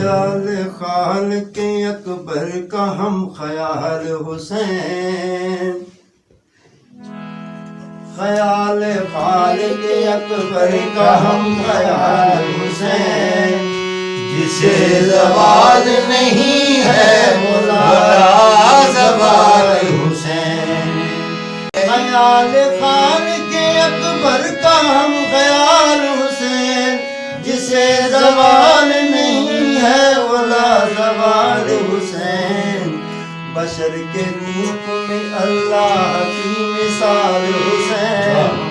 خیال خالق اکبر کا ہم خیال حسین، خیال خالق اکبر کا ہم خیال حسین، جسے زوال نہیں ہے مولا زوال حسین، خیال خالق اکبر کا ہم خیال حسین، جسے زوال نہیں ہے مولا زوال حسین، بشر کے روپ میں اللہ کی مثال حسین،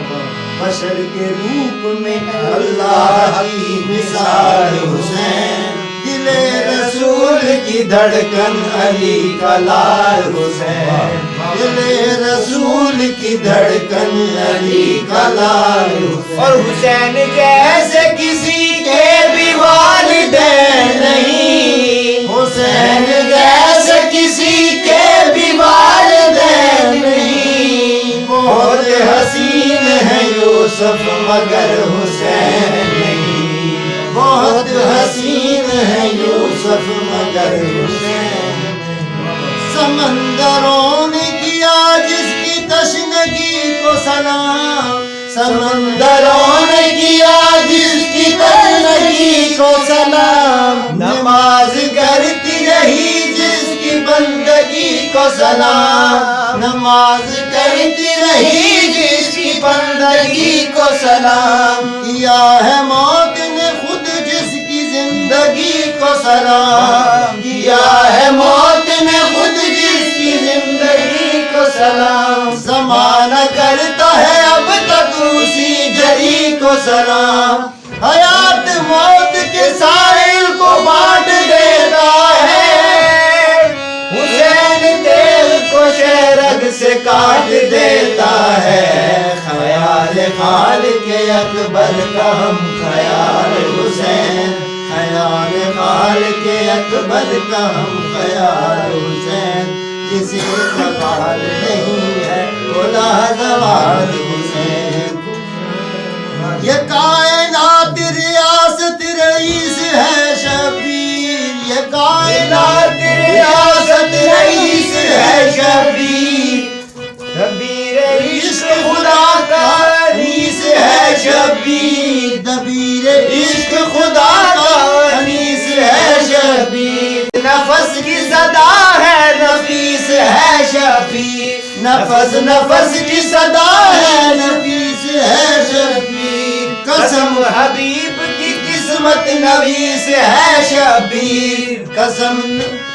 بشر کے روپ میں اللہ کی مثال حسین، دل رسول کی دھڑکن علی کا لال حسین، دل رسول کی دھڑکن علی کا لال حسین، اور حسین جیسے کسی کے بھی والدین نہیں، حسین جیسے کسی کے بھی والدین نہیں، بہت حسین ہے یوسف مگر حسین نہیں، بہت حسین ہے یوسف مگر حسین نہیں، سمندروں نے کیا جس کی تشنگی کو سلام، سمندروں نے کیا جس کی تشنگی کو سلام، نماز کرتی رہی جس کی بندگی کو سلام، نماز کرتی رہی جس کی بندگی کو سلام، کیا ہے موت نے خود جس کی زندگی کو سلام، کیا ہے موت نے خود جس کی زندگی کو سلام، زمانہ کرتا ہے اب تک اسی جری کو سلام، حیات موت کے ساحل کو بانٹ دیتا ہے، حسین تیغ کو شہرگ سے کاٹ دیتا ہے، خیال خالق اکبر کا ہم خیال حسین، خیال خالق اکبر کا ہم خیال حسین، جسے زوال نہیں ہے مولا زوال حسین، یہ کائنات ریاست رئیس ہے شبیر، یہ کائنات ریاست رئیس ہے شبیر، شبیر عشق خدا کا انیس ہے شبیر، دبیر عشق خدا کا انیس ہے شبیر، نفس کی صدا ہے نفیس ہے شبیر، نفس نفس کی صدا ہے نفیس ہے شبیر، قسم حبیب کی قسمت نویس ہے شبیر، قسم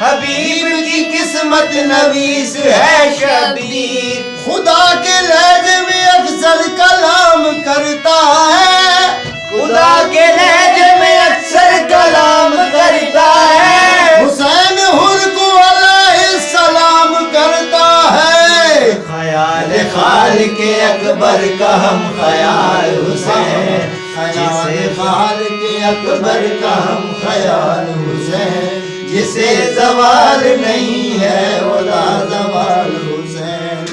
حبیب کی قسمت نویس ہے شبیر، خدا کے لہجے میں اکثر کلام کرتا ہے، خدا کے لہجے میں اکثر کلام کرتا ہے، حسین حر کو علیہ السلام کرتا ہے، خیال خالق اکبر کا ہم خیال حسین، خیال خالق اکبر کا ہم خیال حسین، جسے زوال نہیں ہے ولا زوال حسین،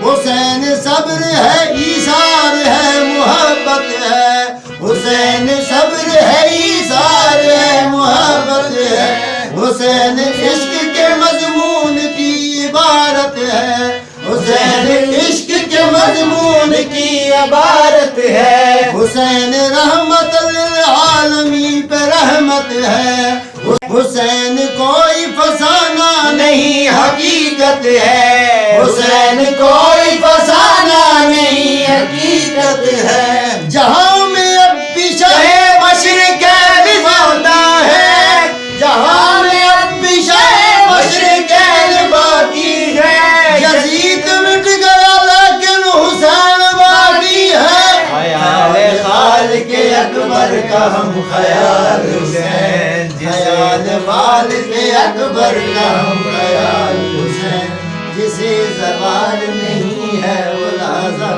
حسین صبر ہے ایثار ہے محبت ہے، حسین صبر ہے ایثار ہے محبت ہے، حسین عشق کے مضمون کی عبارت ہے، حسین عشق کے مضمون کی عبارت ہے، حسین رحمت للعالمین پہ رحمت ہے، حسین کوئی فسانہ نہیں حقیقت ہے، حسین کوئی فسانہ نہیں حقیقت ہے، جہاں میں اب پیچھے مشرق زندہ ہے، جہاں میں اب پیچھے مشرق باقی ہے، یزید مٹ گیا لیکن حسین باقی ہے، خیال خالق اکبر کا ہم خیال حسین، خیال خالق اکبر کا ہم خیال حسین، جسے زوال نہیں ہے ولا زوال